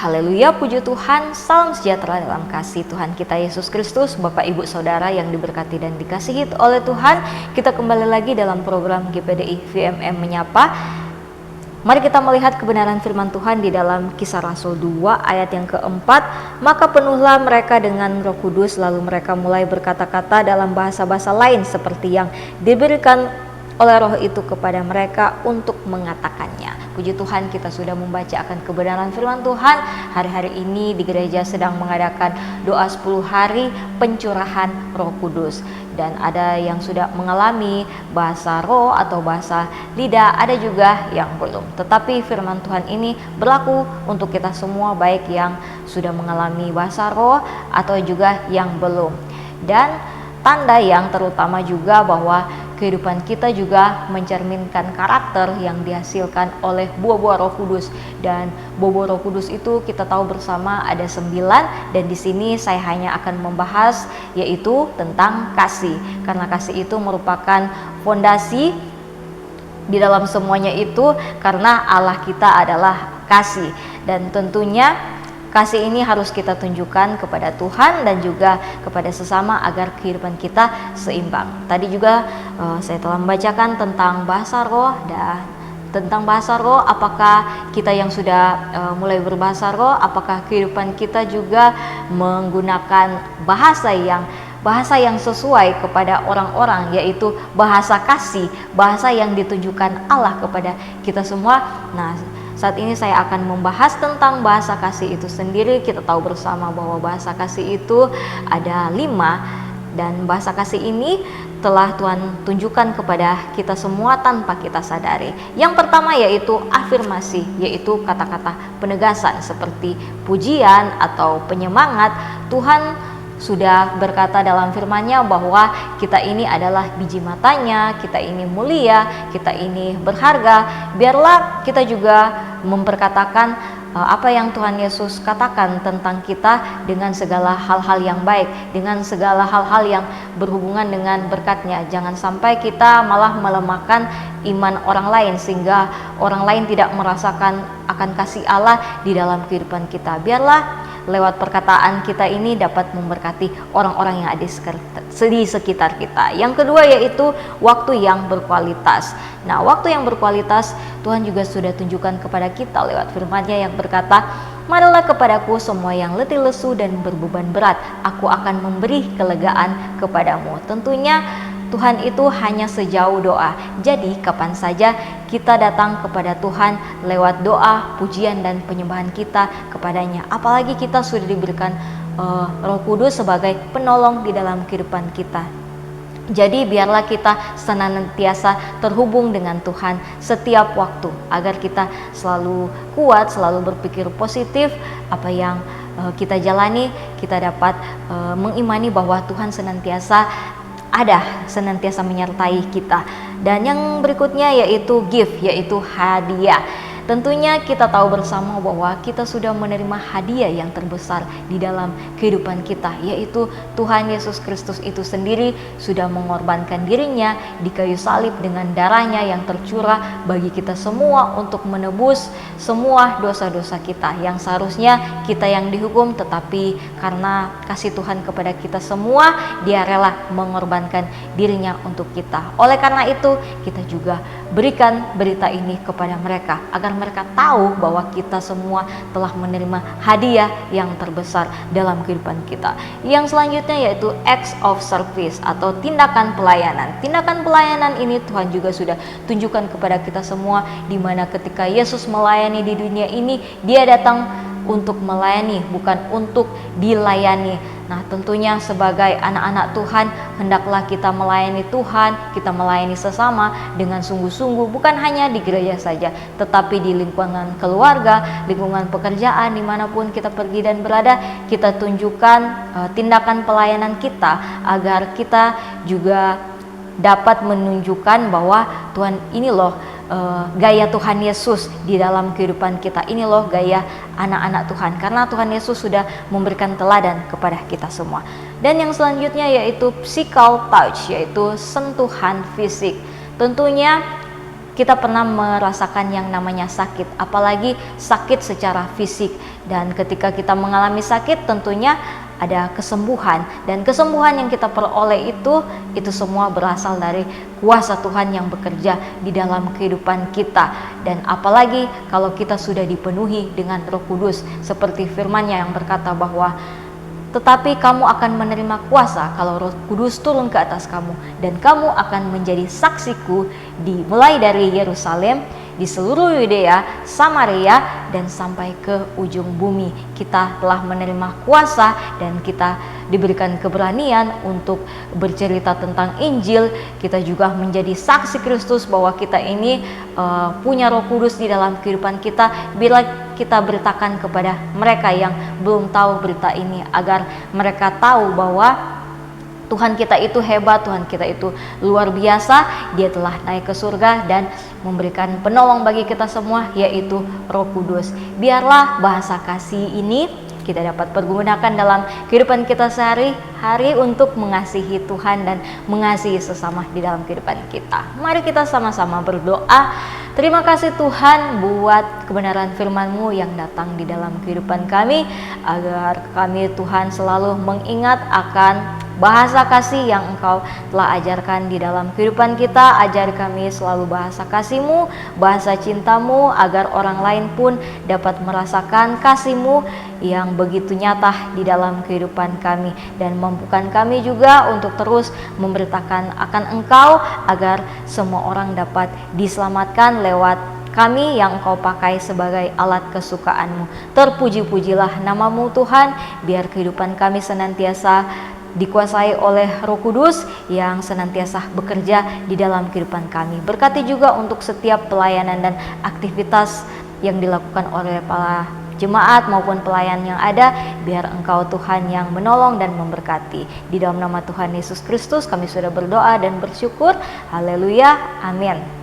Haleluya, puji Tuhan, salam sejahtera dalam kasih Tuhan kita Yesus Kristus. Bapak Ibu Saudara yang diberkati dan dikasihi oleh Tuhan, kita kembali lagi dalam program GPDI VMM Menyapa. Mari kita melihat kebenaran firman Tuhan di dalam Kisah Rasul 2 ayat yang keempat. Maka penuhlah mereka dengan Roh Kudus, lalu mereka mulai berkata-kata dalam bahasa-bahasa lain seperti yang diberikan oleh Roh itu kepada mereka untuk mengatakannya. Puji Tuhan, kita sudah membaca akan kebenaran firman Tuhan. Hari-hari ini di gereja sedang mengadakan doa 10 hari pencurahan Roh Kudus. Dan ada yang sudah mengalami bahasa roh atau bahasa lidah, ada juga yang belum. Tetapi firman Tuhan ini berlaku untuk kita semua, baik yang sudah mengalami bahasa roh atau juga yang belum. Dan tanda yang terutama juga bahwa kehidupan kita juga mencerminkan karakter yang dihasilkan oleh buah-buah Roh Kudus. Dan buah-buah Roh Kudus itu kita tahu bersama ada 9, dan di sini saya hanya akan membahas yaitu tentang kasih. Karena kasih itu merupakan fondasi di dalam semuanya itu, karena Allah kita adalah kasih. Dan tentunya kasih ini harus kita tunjukkan kepada Tuhan dan juga kepada sesama agar kehidupan kita seimbang. Tadi juga saya telah membacakan tentang bahasa roh, dan tentang bahasa roh, apakah kita yang sudah mulai berbahasa roh, apakah kehidupan kita juga menggunakan bahasa yang sesuai kepada orang-orang, yaitu bahasa kasih, bahasa yang ditunjukkan Allah kepada kita semua. Nah, saat ini saya akan membahas tentang bahasa kasih itu sendiri. Kita tahu bersama bahwa bahasa kasih itu ada 5, dan bahasa kasih ini telah Tuhan tunjukkan kepada kita semua tanpa kita sadari. Yang pertama yaitu afirmasi, yaitu kata-kata penegasan seperti pujian atau penyemangat. Tuhan sudah berkata dalam firman-Nya bahwa kita ini adalah biji matanya, kita ini mulia, kita ini berharga. Biarlah kita juga memperkatakan apa yang Tuhan Yesus katakan tentang kita dengan segala hal-hal yang baik, dengan segala hal-hal yang berhubungan dengan berkat-Nya. Jangan sampai kita malah melemahkan iman orang lain sehingga orang lain tidak merasakan akan kasih Allah di dalam kehidupan kita. Biarlah lewat perkataan kita ini dapat memberkati orang-orang yang ada di sekitar kita. Yang kedua yaitu waktu yang berkualitas. Nah, waktu yang berkualitas Tuhan juga sudah tunjukkan kepada kita lewat firman-Nya yang berkata, "Marilah kepadaku semua yang letih lesu dan berbeban berat, aku akan memberi kelegaan kepadamu." Tentunya Tuhan itu hanya sejauh doa. Jadi kapan saja kita datang kepada Tuhan lewat doa, pujian dan penyembahan kita kepadanya. Apalagi kita sudah diberikan Roh Kudus sebagai penolong di dalam kehidupan kita. Jadi biarlah kita senantiasa terhubung dengan Tuhan setiap waktu, agar kita selalu kuat, selalu berpikir positif. Apa yang kita jalani, kita dapat mengimani bahwa Tuhan senantiasa menyertai kita. Dan yang berikutnya yaitu gift, yaitu hadiah. Tentunya kita tahu bersama bahwa kita sudah menerima hadiah yang terbesar di dalam kehidupan kita, yaitu Tuhan Yesus Kristus itu sendiri sudah mengorbankan dirinya di kayu salib dengan darahnya yang tercurah bagi kita semua untuk menebus semua dosa-dosa kita yang seharusnya kita yang dihukum, tetapi karena kasih Tuhan kepada kita semua, Dia rela mengorbankan dirinya untuk kita. Oleh karena itu kita juga berikan berita ini kepada mereka agar mereka tahu bahwa kita semua telah menerima hadiah yang terbesar dalam kehidupan kita. Yang selanjutnya yaitu acts of service atau tindakan pelayanan. Tindakan pelayanan ini Tuhan juga sudah tunjukkan kepada kita semua, di mana ketika Yesus melayani di dunia ini, Dia datang untuk melayani, bukan untuk dilayani. Nah, tentunya sebagai anak-anak Tuhan, hendaklah kita melayani Tuhan, kita melayani sesama dengan sungguh-sungguh, bukan hanya di gereja saja, tetapi di lingkungan keluarga, lingkungan pekerjaan, dimanapun kita pergi dan berada, kita tunjukkan tindakan pelayanan kita, agar kita juga dapat menunjukkan bahwa Tuhan ini loh gaya Tuhan Yesus di dalam kehidupan kita. Ini loh gaya anak-anak Tuhan, karena Tuhan Yesus sudah memberikan teladan kepada kita semua. Dan yang selanjutnya yaitu physical touch, yaitu sentuhan fisik. Tentunya kita pernah merasakan yang namanya sakit, apalagi sakit secara fisik. Dan ketika kita mengalami sakit, tentunya ada kesembuhan, dan kesembuhan yang kita peroleh itu semua berasal dari kuasa Tuhan yang bekerja di dalam kehidupan kita. Dan apalagi kalau kita sudah dipenuhi dengan Roh Kudus, seperti firman-Nya yang berkata bahwa tetapi kamu akan menerima kuasa kalau Roh Kudus turun ke atas kamu, dan kamu akan menjadi saksiku mulai dari Yerusalem, di seluruh Yudea, Samaria, dan sampai ke ujung bumi. Kita telah menerima kuasa dan kita diberikan keberanian untuk bercerita tentang Injil. Kita juga menjadi saksi Kristus bahwa kita ini punya Roh Kudus di dalam kehidupan kita, bila kita beritakan kepada mereka yang belum tahu berita ini, agar mereka tahu bahwa Tuhan kita itu hebat, Tuhan kita itu luar biasa. Dia telah naik ke surga dan memberikan penolong bagi kita semua, yaitu Roh Kudus. Biarlah bahasa kasih ini kita dapat pergunakan dalam kehidupan kita sehari-hari untuk mengasihi Tuhan dan mengasihi sesama di dalam kehidupan kita. Mari kita sama-sama berdoa. Terima kasih Tuhan buat kebenaran firman-Mu yang datang di dalam kehidupan kami, agar kami Tuhan selalu mengingat akan bahasa kasih yang Engkau telah ajarkan di dalam kehidupan kita. Ajari kami selalu bahasa kasih-Mu, bahasa cinta-Mu, agar orang lain pun dapat merasakan kasih-Mu yang begitu nyata di dalam kehidupan kami, dan mampukan kami juga untuk terus memberitakan akan Engkau, agar semua orang dapat diselamatkan lewat kami yang Engkau pakai sebagai alat kesukaan-Mu. Terpuji-pujilah nama-Mu Tuhan, biar kehidupan kami senantiasa dikuasai oleh Roh Kudus yang senantiasa bekerja di dalam kehidupan kami. Berkati juga untuk setiap pelayanan dan aktivitas yang dilakukan oleh para jemaat maupun pelayan yang ada, biar Engkau Tuhan yang menolong dan memberkati. Di dalam nama Tuhan Yesus Kristus kami sudah berdoa dan bersyukur. Haleluya, amin.